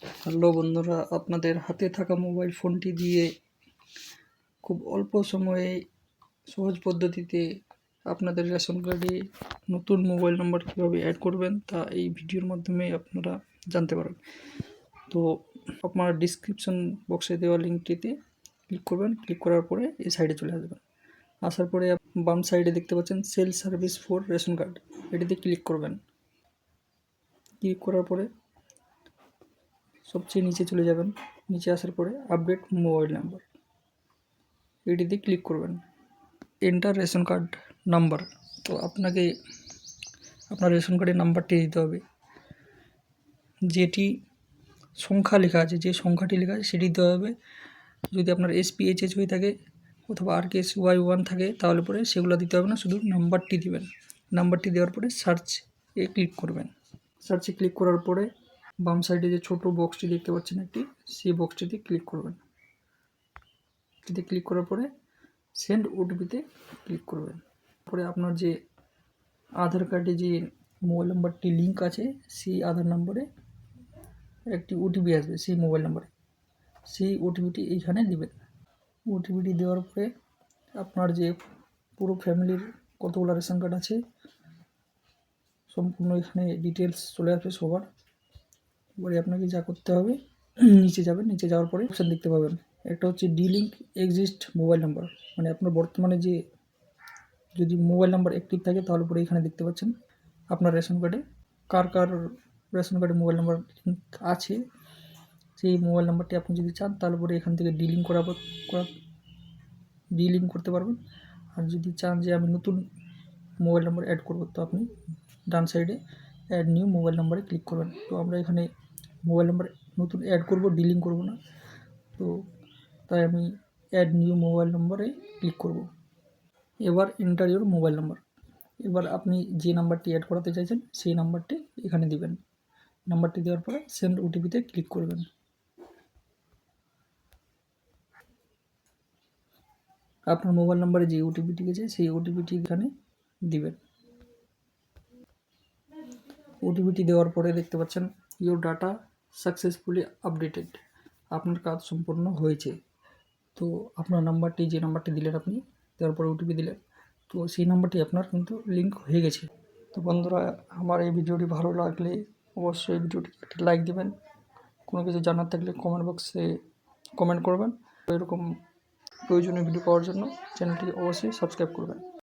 Hello বন্ধুরা, আপনাদের হাতে থাকা মোবাইল ফোনটি দিয়ে খুব অল্প সময়ে সহজ পদ্ধতিতে আপনাদের রেশন কার্ডে নতুন মোবাইল নম্বর কীভাবে অ্যাড করবেন তা এই ভিডিওর মাধ্যমে আপনারা জানতে পারবেন। তো আপনার ডিসক্রিপশন বক্সে দেওয়া লিঙ্কটিতে ক্লিক করবেন। ক্লিক করার পরে এই সাইডে চলে আসবেন। আসার পরে বাম সাইডে দেখতে পাচ্ছেন sale service for ration card, এটিতে ক্লিক করবেন। ক্লিক করার পরে সবচেয়ে নিচে চলে যাবেন। নিচে আসার পরে আপডেট মোবাইল নাম্বার, এটিতে ক্লিক করবেন। এন্টার রেশন কার্ড নাম্বার, তো আপনাকে আপনার রেশন কার্ডের নাম্বারটি দিতে হবে। যেটি সংখ্যা লেখা আছে, যে সংখ্যাটি লেখা আছে সেটি দিতে হবে। যদি আপনার SPHH হয়ে থাকে অথবা RKSY1 থাকে তাহলে পরে সেগুলো দিতে হবে না, শুধু নাম্বারটি দিবেন। নাম্বারটি দেওয়ার পরে সার্চে ক্লিক করবেন। সার্চে ক্লিক করার পরে বাম সাইডে যে ছোট বক্সটি দেখতে পাচ্ছেন একটি, সেই বক্সটিতে ক্লিক করবেন। এটিতে ক্লিক করার পরে সেন্ড OTPতে ক্লিক করবেন। পরে আপনার যে আধার কার্ডে যে মোবাইল নাম্বারটি লিঙ্ক আছে সেই আধার নম্বরে একটি OTP আসবে সেই মোবাইল নাম্বারে, সেই OTPটি এইখানে দিবেন। OTPটি দেওয়ার পরে আপনার যে পুরো ফ্যামিলির কতগুলো রেশন কার্ড আছে সম্পূর্ণ এখানে ডিটেলস চলে আসবে সবার। এবারে আপনাকে যা করতে হবে, নিচে যাবেন। নিচে যাওয়ার পরে অপশান দেখতে পাবেন, একটা হচ্ছে ডিলিঙ্ক এক্সিস্ট মোবাইল নাম্বার, মানে আপনার বর্তমানে যে যদি মোবাইল নাম্বার অ্যাক্টিভ থাকে তাহলে পরে এখানে দেখতে পাচ্ছেন আপনার রেশন কার্ডে কার রেশন কার্ডে মোবাইল নাম্বার লিঙ্ক আছে, সেই মোবাইল নাম্বারটি আপনি যদি চান তাহলে পরে এখান থেকে ডিলিঙ্ক করতে পারবেন। আর যদি চান যে আমি নতুন মোবাইল নাম্বার অ্যাড করব, তো আপনি ডান সাইডে অ্যাড নিউ মোবাইল নাম্বারে ক্লিক করবেন। তো আমরা এখানে মোবাইল নাম্বার নতুন অ্যাড করব, ডিলিঙ্ক করব না, তো তাই আমি অ্যাড নিউ মোবাইল নাম্বারে ক্লিক করব। এবার এন্টার ইউর মোবাইল নাম্বার, এবার আপনি যে নাম্বারটি অ্যাড করাতে চাইছেন সেই নাম্বারটি এখানে দিবেন। নাম্বারটি দেওয়ার পরে সেন্ড OTPতে ক্লিক করবেন। আপনার মোবাইল নাম্বারে যে OTPটি গেছে সেই OTPটি এখানে দিবেন। OTPটি দেওয়ার পরে দেখতে পাচ্ছেন ইউর ডাটা সাকসেসফুলি আপডেটেড, আপনার কাজ সম্পূর্ণ হয়েছে। তো আপনার নাম্বারটি, যে নাম্বারটি দিলেন আপনি, দেওয়ার পরে OTP দিলেন, তো সেই নাম্বারটি আপনার কিন্তু লিঙ্ক হয়ে গেছে। তো বন্ধুরা, আমার এই ভিডিওটি ভালো লাগলে অবশ্যই ভিডিওটি একটা লাইক দেবেন। কোনো কিছু জানার থাকলে কমেন্ট বক্সে কমেন্ট করবেন। এরকম প্রয়োজনীয় ভিডিও পাওয়ার জন্য চ্যানেলটি অবশ্যই সাবস্ক্রাইব করবেন।